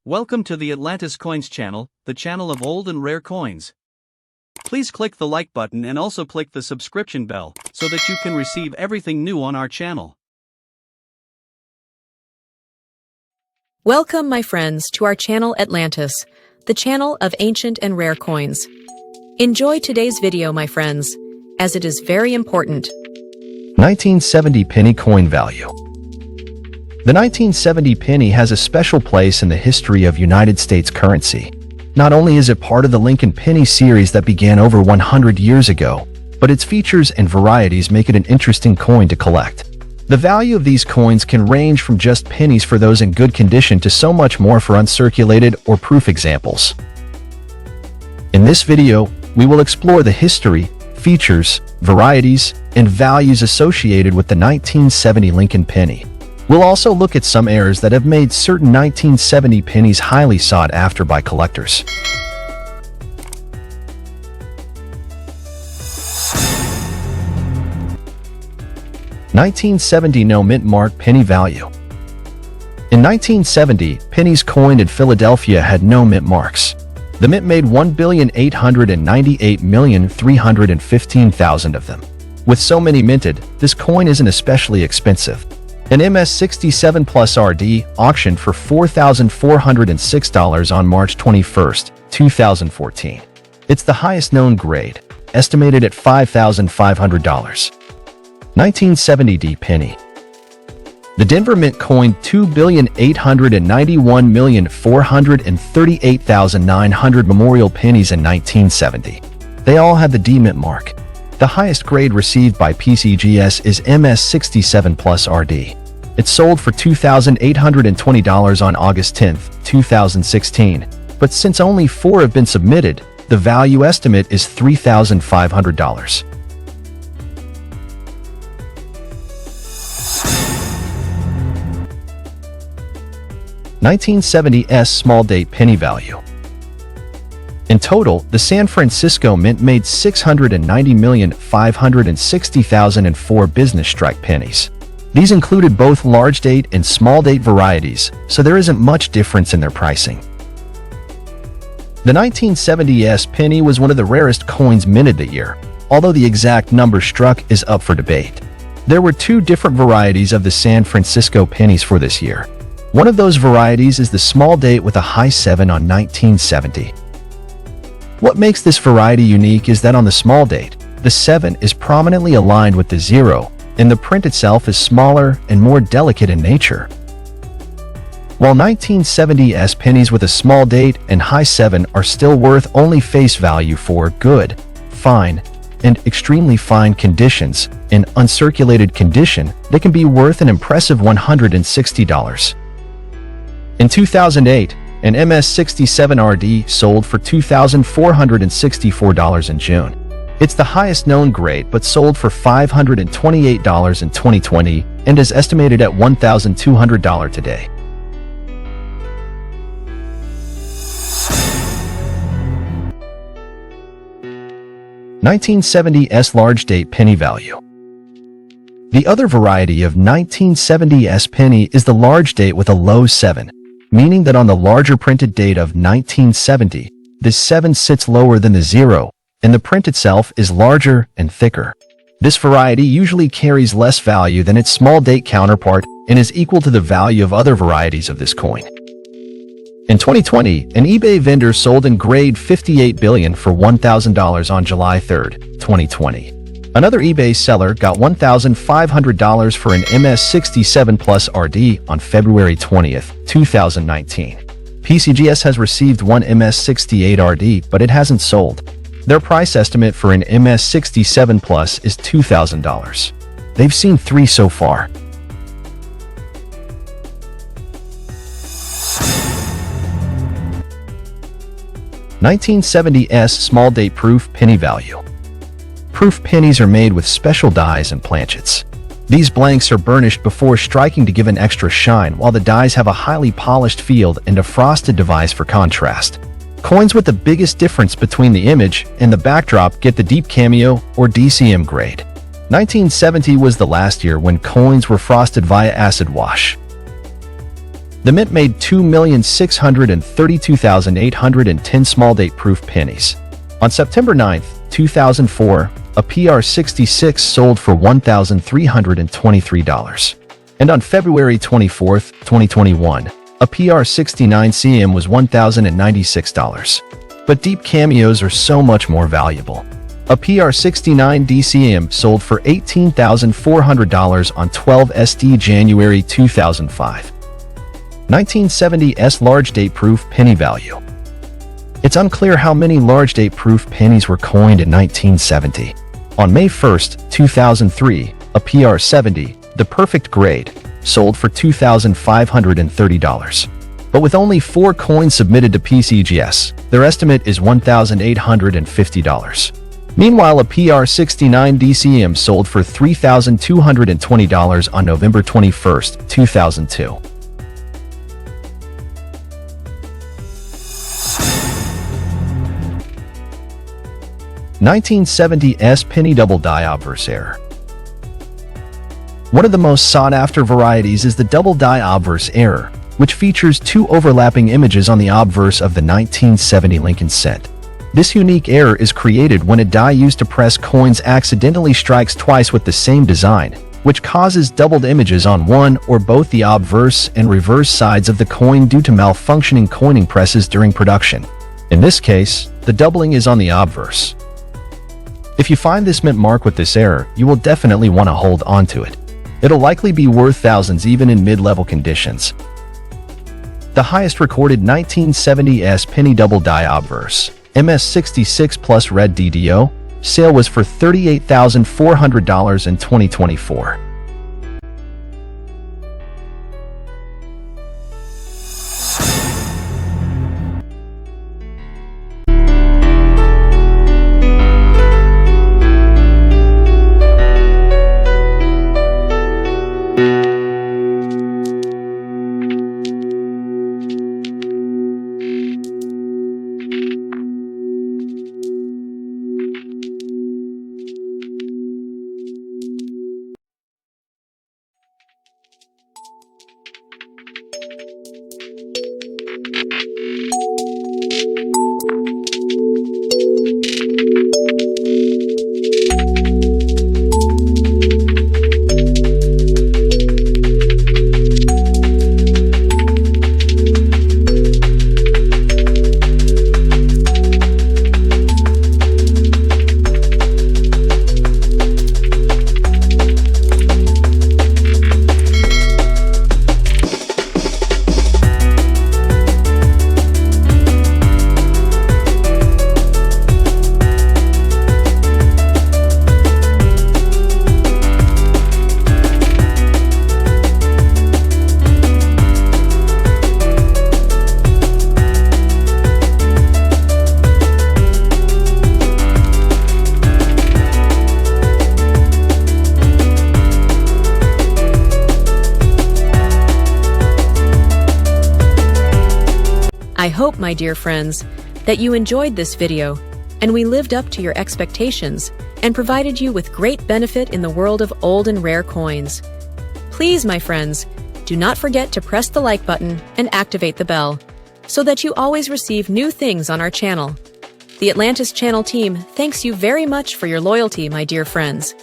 Welcome to the Atlantis Coins channel, the channel of old and rare coins. Please click the like button and also click the subscription bell so that you can receive everything new on our channel. Welcome, my friends, to our channel Atlantis, the channel of ancient and rare coins. Enjoy today's video, my friends, as it is very important. 1970 penny coin value. The 1970 penny has a special place in the history of United States currency. Not only is it part of the Lincoln penny series that began over 100 years ago, but its features and varieties make it an interesting coin to collect. The value of these coins can range from just pennies for those in good condition to so much more for uncirculated or proof examples. In this video, we will explore the history, features, varieties, and values associated with the 1970 Lincoln penny. We'll also look at some errors that have made certain 1970 pennies highly sought after by collectors. (1970) No Mintmark penny value. In 1970, pennies coined in Philadelphia had no mint marks. The mint made 1,898,315,000 of them. With so many minted, this coin isn't especially expensive. An MS-67 Plus RD auctioned for $4,406 on March 21, 2014. It's the highest known grade, estimated at $5,500. 1970 D penny. The Denver Mint coined 2,891,438,900 memorial pennies in 1970. They all had the D mint mark. The highest grade received by PCGS is MS-67 Plus RD. It sold for $2,820 on August 10, 2016, but since only 4 have been submitted, the value estimate is $3,500. (1970s) Small date penny value. In total, the San Francisco Mint made 690,560,004 business strike pennies. These included both large date and small date varieties, so there isn't much difference in their pricing. The 1970s penny was one of the rarest coins minted that year, although the exact number struck is up for debate. There were 2 different varieties of the San Francisco pennies for this year. One of those varieties is the small date with a high 7 on 1970. What makes this variety unique is that on the small date, the 7 is prominently aligned with the 0, and the print itself is smaller and more delicate in nature. While 1970s pennies with a small date and high 7 are still worth only face value for good, fine, and extremely fine conditions, in uncirculated condition, they can be worth an impressive $160. In 2008, an MS-67 RD sold for $2,464 in June. It's the highest known grade but sold for $528 in 2020 and is estimated at $1,200 today. (1970s) Large date penny value. The other variety of 1970s penny is the large date with a low 7. Meaning that on the larger printed date of 1970, the 7 sits lower than the 0, and the print itself is larger and thicker. This variety usually carries less value than its small date counterpart and is equal to the value of other varieties of this coin. In 2020, an eBay vendor sold in grade 58 billion for $1,000 on July 3, 2020. Another eBay seller got $1,500 for an MS-67 Plus RD on February 20, 2019. PCGS has received one MS-68 RD, but it hasn't sold. Their price estimate for an MS-67 Plus is $2,000. They've seen 3 so far. (1970s) Small date proof penny value. Proof pennies are made with special dies and planchets. These blanks are burnished before striking to give an extra shine, while the dies have a highly polished field and a frosted device for contrast. Coins with the biggest difference between the image and the backdrop get the deep cameo or DCM grade. 1970 was the last year when coins were frosted via acid wash. The Mint made 2,632,810 small date proof pennies. On September 9, 2004, a PR66 sold for $1,323. And on February 24, 2021, a PR69CM was $1,096. But deep cameos are so much more valuable. A PR69 DCM sold for $18,400 on 12SD January 2005. 1970s large date proof penny value. It's unclear how many large date proof pennies were coined in 1970. On May 1, 2003, a PR70, the perfect grade, sold for $2,530. But with only 4 coins submitted to PCGS, their estimate is $1,850. Meanwhile, a PR69 DCM sold for $3,220 on November 21, 2002. 1970s penny double die obverse error. One of the most sought-after varieties is the double die obverse error, which features 2 overlapping images on the obverse of the 1970 Lincoln cent. This unique error is created when a die used to press coins accidentally strikes twice with the same design, which causes doubled images on one or both the obverse and reverse sides of the coin due to malfunctioning coining presses during production. In this case, the doubling is on the obverse. If you find this Mintmark with this error, you will definitely want to hold on to it. It'll likely be worth thousands even in mid-level conditions. The highest recorded 1970s penny double die obverse, MS66 plus red DDO, sale was for $38,400 in 2024. I hope, my dear friends, that you enjoyed this video and we lived up to your expectations and provided you with great benefit in the world of old and rare coins. Please, my friends, do not forget to press the like button and activate the bell so that you always receive new things on our channel. The Atlantis Channel team thanks you very much for your loyalty, my dear friends.